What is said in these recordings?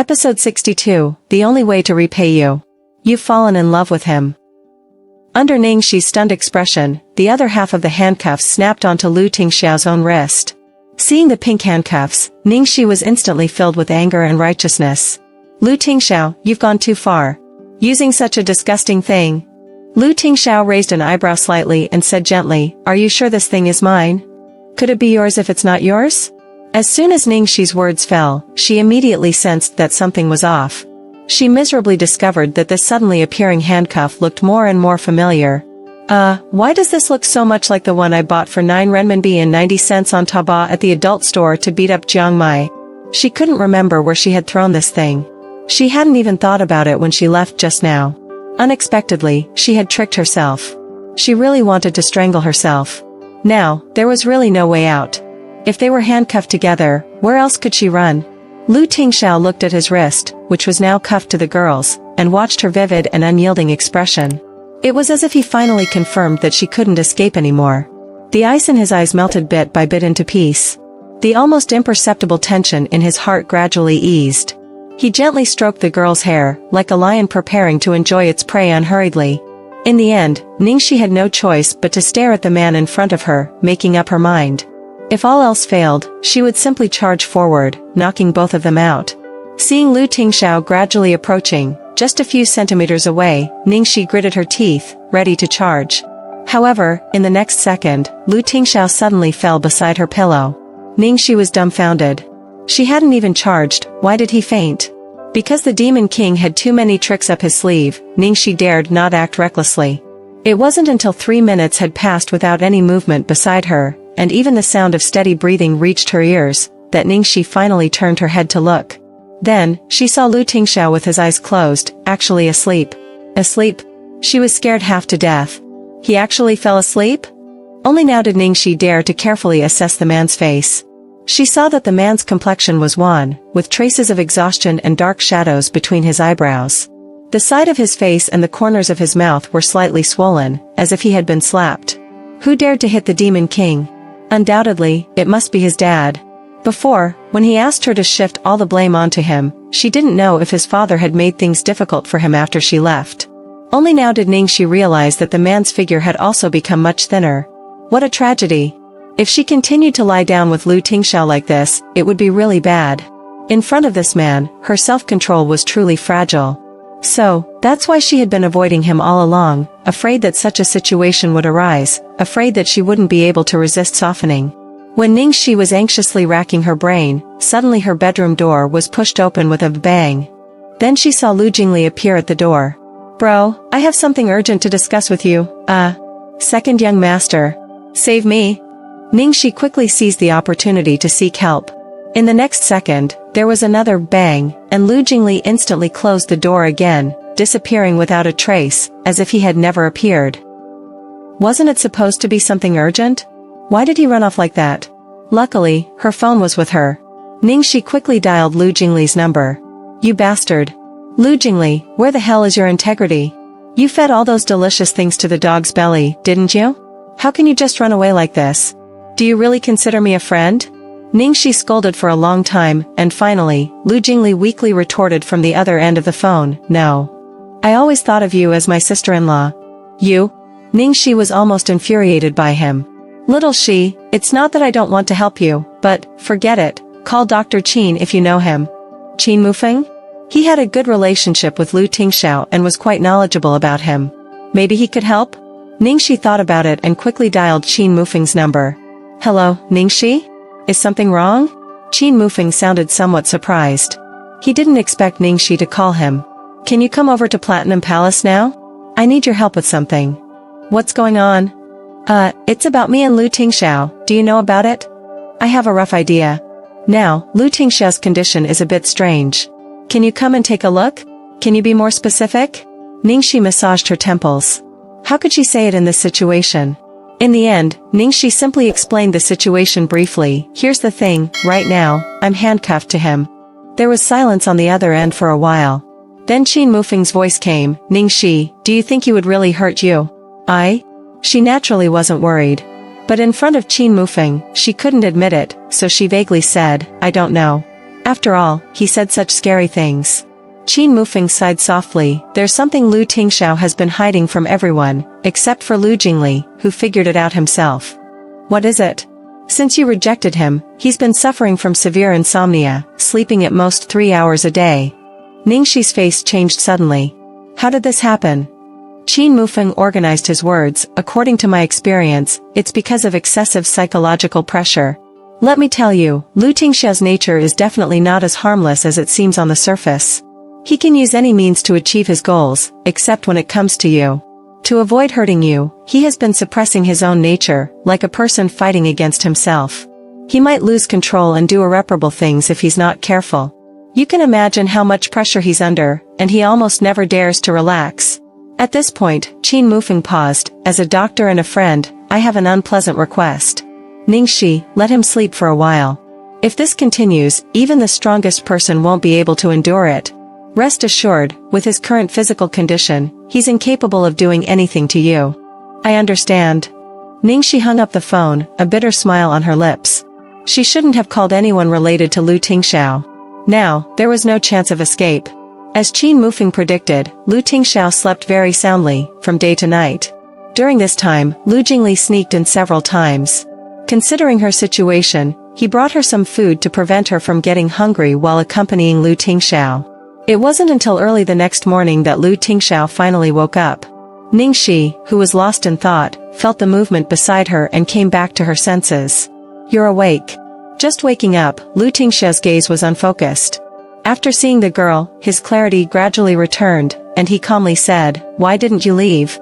Episode 62, The Only Way to Repay You. You've fallen in love with him. Under Ningxi's stunned expression, the other half of the handcuffs snapped onto Lu Tingxiao's own wrist. Seeing the pink handcuffs, Ningxi was instantly filled with anger and righteousness. Lu Tingxiao, you've gone too far. Using such a disgusting thing. Lu Tingxiao raised an eyebrow slightly and said gently, are you sure this thing is mine? Could it be yours if it's not yours? As soon as Ningxi's words fell, she immediately sensed that something was off. She miserably discovered that this suddenly appearing handcuff looked more and more familiar. Why does this look so much like the one I bought for 9 renminbi and 90 cents on Taobao at the adult store to beat up Jiong Mai? She couldn't remember where she had thrown this thing. She hadn't even thought about it when she left just now. Unexpectedly, she had tricked herself. She really wanted to strangle herself. Now, there was really no way out. If they were handcuffed together, where else could she run? Lu Tingxiao looked at his wrist, which was now cuffed to the girl's, and watched her vivid and unyielding expression. It was as if he finally confirmed that she couldn't escape anymore. The ice in his eyes melted bit by bit into peace. The almost imperceptible tension in his heart gradually eased. He gently stroked the girl's hair, like a lion preparing to enjoy its prey unhurriedly. In the end, Ningxi had no choice but to stare at the man in front of her, making up her mind. If all else failed, she would simply charge forward, knocking both of them out. Seeing Lu Tingxiao gradually approaching, just a few centimeters away, Ningxi gritted her teeth, ready to charge. However, in the next second, Lu Tingxiao suddenly fell beside her pillow. Ningxi was dumbfounded. She hadn't even charged, why did he faint? Because the Demon King had too many tricks up his sleeve, Ningxi dared not act recklessly. It wasn't until 3 minutes had passed without any movement beside her, and even the sound of steady breathing reached her ears, that Ningxi finally turned her head to look. Then, she saw Lu Tingxiao with his eyes closed, actually asleep. Asleep? She was scared half to death. He actually fell asleep? Only now did Ningxi dare to carefully assess the man's face. She saw that the man's complexion was wan, with traces of exhaustion and dark shadows between his eyebrows. The side of his face and the corners of his mouth were slightly swollen, as if he had been slapped. Who dared to hit the Demon King? Undoubtedly, it must be his dad. Before, when he asked her to shift all the blame onto him, she didn't know if his father had made things difficult for him after she left. Only now did Ningxi realize that the man's figure had also become much thinner. What a tragedy. If she continued to lie down with Lu Tingxiao like this, it would be really bad. In front of this man, her self-control was truly fragile. So, that's why she had been avoiding him all along, afraid that such a situation would arise, afraid that she wouldn't be able to resist softening. When Ningxi was anxiously racking her brain, suddenly her bedroom door was pushed open with a bang. Then she saw Lu Jingli appear at the door. Bro, I have something urgent to discuss with you. Second young master. Save me. Ningxi quickly seized the opportunity to seek help. In the next second, there was another bang, and Lu Jingli instantly closed the door again, disappearing without a trace, as if he had never appeared. Wasn't it supposed to be something urgent? Why did he run off like that? Luckily, her phone was with her. Ningxi quickly dialed Lu Jingli's number. You bastard. Lu Jingli, where the hell is your integrity? You fed all those delicious things to the dog's belly, didn't you? How can you just run away like this? Do you really consider me a friend? Ningxi scolded for a long time, and finally, Lu Jingli weakly retorted from the other end of the phone, no. I always thought of you as my sister-in-law. You? Ningxi was almost infuriated by him. Little she, it's not that I don't want to help you, but, forget it, call Dr. Qin if you know him. Qin Mufeng? He had a good relationship with Lu Tingxiao and was quite knowledgeable about him. Maybe he could help? Ningxi thought about it and quickly dialed Qin Mufeng's number. Hello, Ningxi? Is something wrong? Qin Mufeng sounded somewhat surprised. He didn't expect Ningxi to call him. Can you come over to Platinum Palace now? I need your help with something. What's going on? It's about me and Lu Tingxiao, do you know about it? I have a rough idea. Now, Lu Tingxiao's condition is a bit strange. Can you come and take a look? Can you be more specific? Ningxi massaged her temples. How could she say it in this situation? In the end, Ningxi simply explained the situation briefly. Here's the thing, right now, I'm handcuffed to him. There was silence on the other end for a while. Then Qin Mufeng's voice came, Ningxi, do you think he would really hurt you? She naturally wasn't worried. But in front of Qin Mufeng, she couldn't admit it, so she vaguely said, I don't know. After all, he said such scary things. Qin Mufeng sighed softly. There's something Lu Tingxiao has been hiding from everyone, except for Lu Jingli, who figured it out himself. What is it? Since you rejected him, he's been suffering from severe insomnia, sleeping at most 3 hours a day. Ningxi's face changed suddenly. How did this happen? Qin Mufeng organized his words. According to my experience, it's because of excessive psychological pressure. Let me tell you, Lu Tingxiao's nature is definitely not as harmless as it seems on the surface. He can use any means to achieve his goals, except when it comes to you. To avoid hurting you, he has been suppressing his own nature, like a person fighting against himself. He might lose control and do irreparable things if he's not careful. You can imagine how much pressure he's under, and he almost never dares to relax. At this point, Qin Mufeng paused. As a doctor and a friend, I have an unpleasant request. Ningxi, let him sleep for a while. If this continues, even the strongest person won't be able to endure it. Rest assured, with his current physical condition, he's incapable of doing anything to you. I understand. Ningxi hung up the phone, a bitter smile on her lips. She shouldn't have called anyone related to Lu Tingxiao. Now, there was no chance of escape. As Qin Mufeng predicted, Lu Tingxiao slept very soundly, from day to night. During this time, Lu Jingli sneaked in several times. Considering her situation, he brought her some food to prevent her from getting hungry while accompanying Lu Tingxiao. It wasn't until early the next morning that Lu Tingxiao finally woke up. Ningxi, who was lost in thought, felt the movement beside her and came back to her senses. You're awake. Just waking up, Lu Tingxiao's gaze was unfocused. After seeing the girl, his clarity gradually returned, and he calmly said, Why didn't you leave?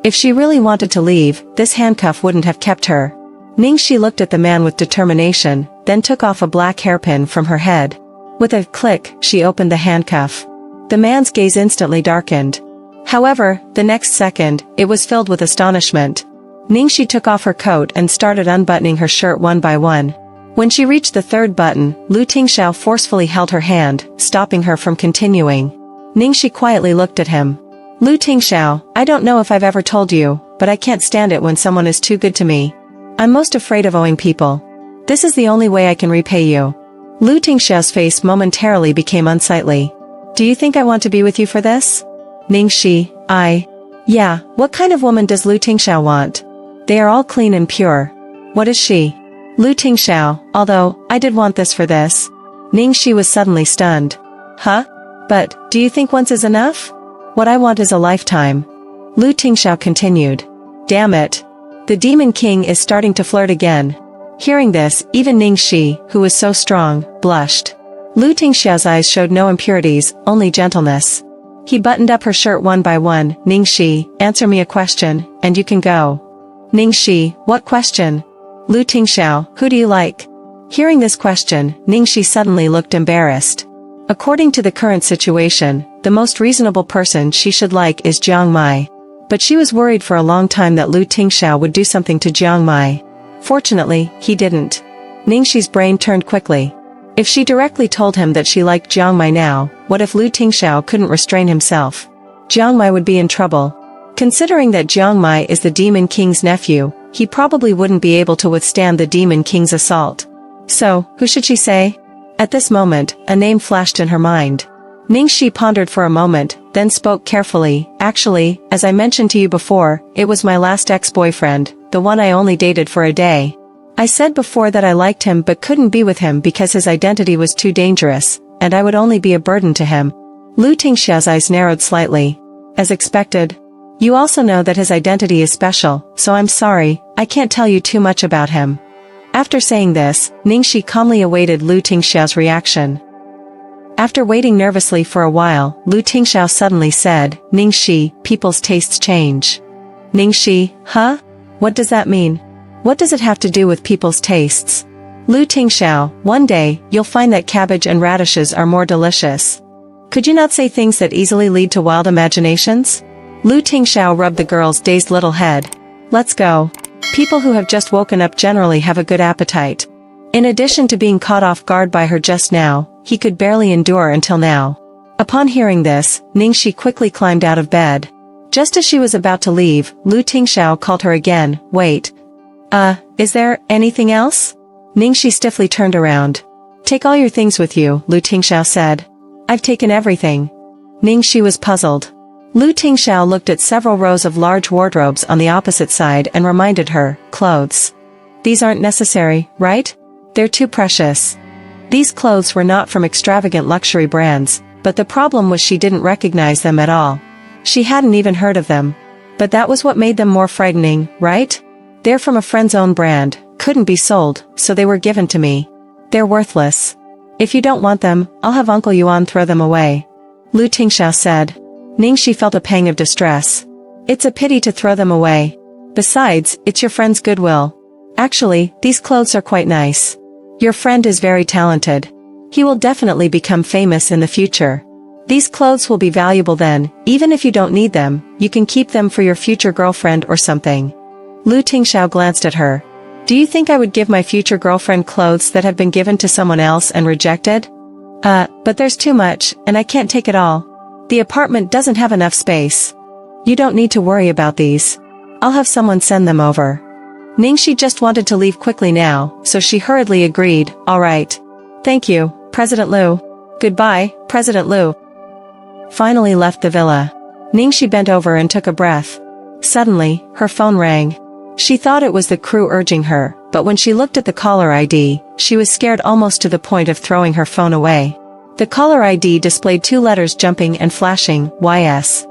If she really wanted to leave, this handcuff wouldn't have kept her. Ningxi looked at the man with determination, then took off a black hairpin from her head. With a click, she opened the handcuff. The man's gaze instantly darkened. However, the next second, it was filled with astonishment. Ningxi took off her coat and started unbuttoning her shirt one by one. When she reached the third button, Lu Tingxiao forcefully held her hand, stopping her from continuing. Ningxi quietly looked at him. Lu Tingxiao, I don't know if I've ever told you, but I can't stand it when someone is too good to me. I'm most afraid of owing people. This is the only way I can repay you. Lu Tingxiao's face momentarily became unsightly. Do you think I want to be with you for this? Ningxi, Yeah, what kind of woman does Lu Tingxiao want? They are all clean and pure. What is she? Lu Tingxiao, although, I did want this for this. Ningxi was suddenly stunned. Huh? But, do you think once is enough? What I want is a lifetime. Lu Tingxiao continued. Damn it. The Demon King is starting to flirt again. Hearing this, even Ningxi, who was so strong, blushed. Lu Tingxiao's eyes showed no impurities, only gentleness. He buttoned up her shirt one by one. Ningxi, answer me a question, and you can go. Ningxi, what question? Lu Tingxiao, who do you like? Hearing this question, Ningxi suddenly looked embarrassed. According to the current situation, the most reasonable person she should like is Jiong Mai. But she was worried for a long time that Lu Tingxiao would do something to Jiong Mai. Fortunately, he didn't. Ningxi's brain turned quickly. If she directly told him that she liked Jiong Mai now, what if Lu Tingxiao couldn't restrain himself? Jiong Mai would be in trouble. Considering that Jiong Mai is the Demon King's nephew, he probably wouldn't be able to withstand the Demon King's assault. So, who should she say? At this moment, a name flashed in her mind. Ningxi pondered for a moment, then spoke carefully. Actually, as I mentioned to you before, it was my last ex-boyfriend, the one I only dated for a day. I said before that I liked him but couldn't be with him because his identity was too dangerous, and I would only be a burden to him. Lu Tingxiao's eyes narrowed slightly. As expected. You also know that his identity is special, so I'm sorry, I can't tell you too much about him. After saying this, Ningxi calmly awaited Lu Tingxiao's reaction. After waiting nervously for a while, Lu Tingxiao suddenly said, Ningxi, people's tastes change. Ningxi, huh? What does that mean? What does it have to do with people's tastes? Lu Tingxiao, one day, you'll find that cabbage and radishes are more delicious. Could you not say things that easily lead to wild imaginations? Lu Tingxiao rubbed the girl's dazed little head. Let's go. People who have just woken up generally have a good appetite. In addition to being caught off guard by her just now, he could barely endure until now. Upon hearing this, Ningxi quickly climbed out of bed. Just as she was about to leave, Lu Tingxiao called her again. Wait. Is there anything else? Ningxi stiffly turned around. Take all your things with you, Lu Tingxiao said. I've taken everything. Ningxi was puzzled. Lu Tingxiao looked at several rows of large wardrobes on the opposite side and reminded her, clothes. These aren't necessary, right? They're too precious. These clothes were not from extravagant luxury brands, but the problem was she didn't recognize them at all. She hadn't even heard of them. But that was what made them more frightening, right? They're from a friend's own brand, couldn't be sold, so they were given to me. They're worthless. If you don't want them, I'll have Uncle Yuan throw them away. Lu Tingxiao said. Ningxi felt a pang of distress. It's a pity to throw them away. Besides, it's your friend's goodwill. Actually, these clothes are quite nice. Your friend is very talented. He will definitely become famous in the future. These clothes will be valuable then, even if you don't need them, you can keep them for your future girlfriend or something. Lu Tingxiao glanced at her. Do you think I would give my future girlfriend clothes that have been given to someone else and rejected? But there's too much, and I can't take it all. The apartment doesn't have enough space. You don't need to worry about these. I'll have someone send them over. Ningxi just wanted to leave quickly now, so she hurriedly agreed, all right. Thank you, President Lu. Goodbye, President Lu. Finally left the villa. Ningxi bent over and took a breath. Suddenly, her phone rang. She thought it was the crew urging her, but when she looked at the caller ID, she was scared almost to the point of throwing her phone away. The caller ID displayed 2 letters jumping and flashing, YS.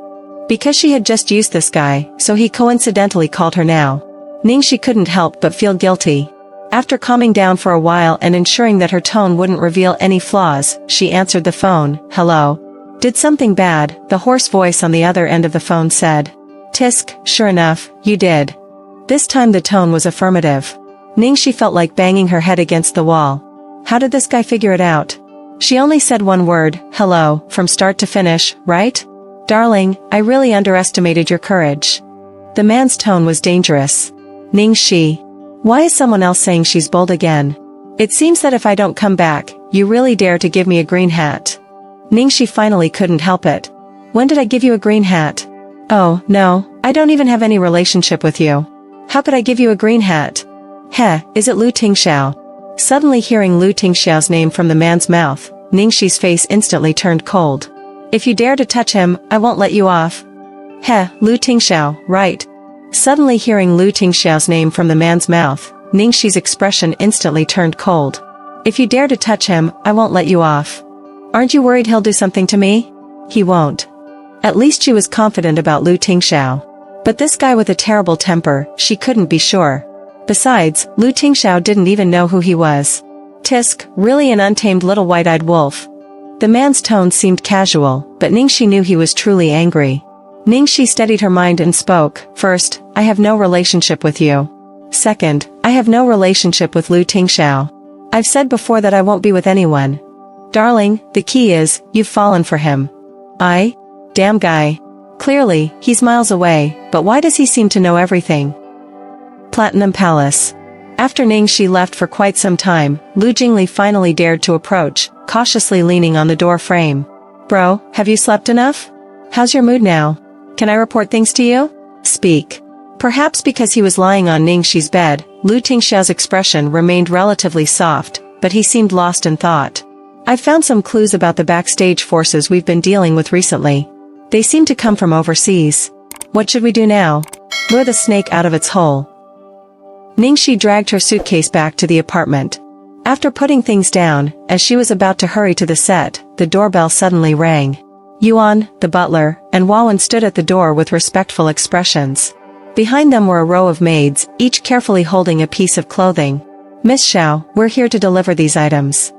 Because she had just used this guy, so he coincidentally called her now. Ningxi couldn't help but feel guilty. After calming down for a while and ensuring that her tone wouldn't reveal any flaws, she answered the phone. Hello. Did something bad, the hoarse voice on the other end of the phone said. Tisk, sure enough, you did. This time the tone was affirmative. Ningxi felt like banging her head against the wall. How did this guy figure it out? She only said one word, hello, from start to finish, right? Darling, I really underestimated your courage. The man's tone was dangerous. Ningxi. Why is someone else saying she's bold again? It seems that if I don't come back, you really dare to give me a green hat. Ningxi finally couldn't help it. When did I give you a green hat? Oh, no, I don't even have any relationship with you. How could I give you a green hat? Heh, is it Lu Tingxiao? Suddenly hearing Lu Tingxiao's name from the man's mouth, Ningxi's face instantly turned cold. If you dare to touch him, I won't let you off. Heh, Lu Tingxiao, right. Suddenly hearing Lu Tingxiao's name from the man's mouth, Ningxi's expression instantly turned cold. If you dare to touch him, I won't let you off. Aren't you worried he'll do something to me? He won't. At least she was confident about Lu Tingxiao. But this guy with a terrible temper, she couldn't be sure. Besides, Lu Tingxiao didn't even know who he was. Tisk, really an untamed little white-eyed wolf. The man's tone seemed casual, but Ningxi knew he was truly angry. Ningxi steadied her mind and spoke. First, I have no relationship with you. Second, I have no relationship with Lu Tingxiao. I've said before that I won't be with anyone. Darling, the key is, you've fallen for him. Damn guy. Clearly, he's miles away, but why does he seem to know everything? Platinum Palace. After Ningxi left for quite some time, Lu Jingli finally dared to approach, cautiously leaning on the door frame. Bro, have you slept enough? How's your mood now? Can I report things to you? Speak. Perhaps because he was lying on Ningxi's bed, Lu Tingxiao's expression remained relatively soft, but he seemed lost in thought. I've found some clues about the backstage forces we've been dealing with recently. They seem to come from overseas. What should we do now? Lure the snake out of its hole. Ningxi dragged her suitcase back to the apartment. After putting things down, as she was about to hurry to the set, the doorbell suddenly rang. Yuan, the butler, and Wawan stood at the door with respectful expressions. Behind them were a row of maids, each carefully holding a piece of clothing. Miss Xiao, we're here to deliver these items.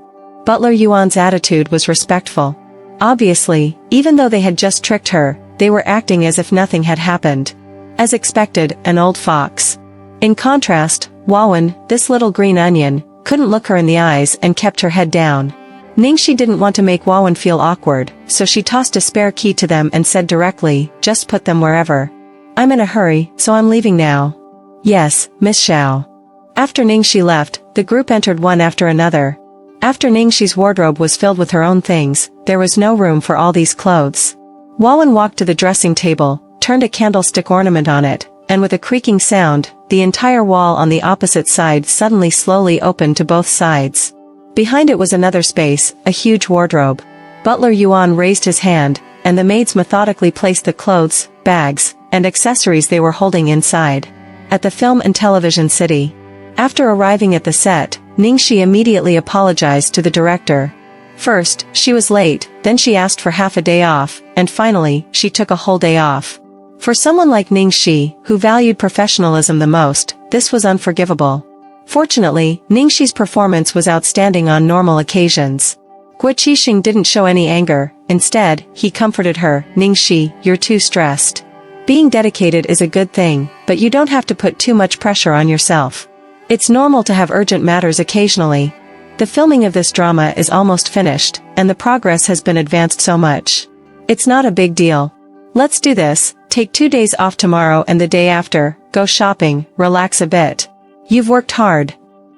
Butler Yuan's attitude was respectful. Obviously, even though they had just tricked her, they were acting as if nothing had happened. As expected, an old fox. In contrast, Wawan, this little green onion, couldn't look her in the eyes and kept her head down. Ningxi didn't want to make Wawan feel awkward, so she tossed a spare key to them and said directly, just put them wherever. I'm in a hurry, so I'm leaving now. Yes, Miss Xiao. After Ningxi left, the group entered one after another. After Ningxi's wardrobe was filled with her own things, there was no room for all these clothes. Wawan walked to the dressing table, turned a candlestick ornament on it, and with a creaking sound, the entire wall on the opposite side suddenly slowly opened to both sides. Behind it was another space, a huge wardrobe. Butler Yuan raised his hand, and the maids methodically placed the clothes, bags, and accessories they were holding inside. At the film and television city. After arriving at the set, Ningxi immediately apologized to the director. First, she was late, then she asked for half a day off, and finally, she took a whole day off. For someone like Ningxi, who valued professionalism the most, this was unforgivable. Fortunately, Ningxi's performance was outstanding on normal occasions. Guo Qixing didn't show any anger, instead, he comforted her, "Ningxi, you're too stressed. Being dedicated is a good thing, but you don't have to put too much pressure on yourself. It's normal to have urgent matters occasionally. The filming of this drama is almost finished, and the progress has been advanced so much. It's not a big deal. Let's do this, take 2 days off tomorrow and the day after, go shopping, relax a bit. You've worked hard."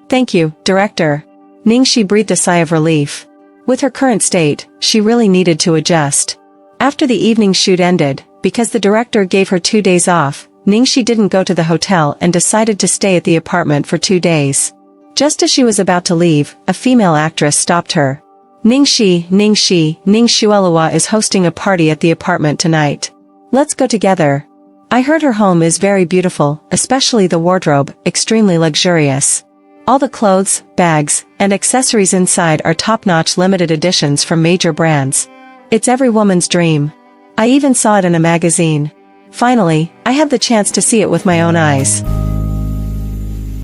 "Thank you, director." Ningxi breathed a sigh of relief. With her current state, she really needed to adjust. After the evening shoot ended, because the director gave her 2 days off, Ningxi didn't go to the hotel and decided to stay at the apartment for 2 days. Just as she was about to leave, a female actress stopped her. Ningxi, Ning Xuelua is hosting a party at the apartment tonight. Let's go together. I heard her home is very beautiful, especially the wardrobe, extremely luxurious. All the clothes, bags, and accessories inside are top-notch limited editions from major brands. It's every woman's dream. I even saw it in a magazine. Finally, I have the chance to see it with my own eyes.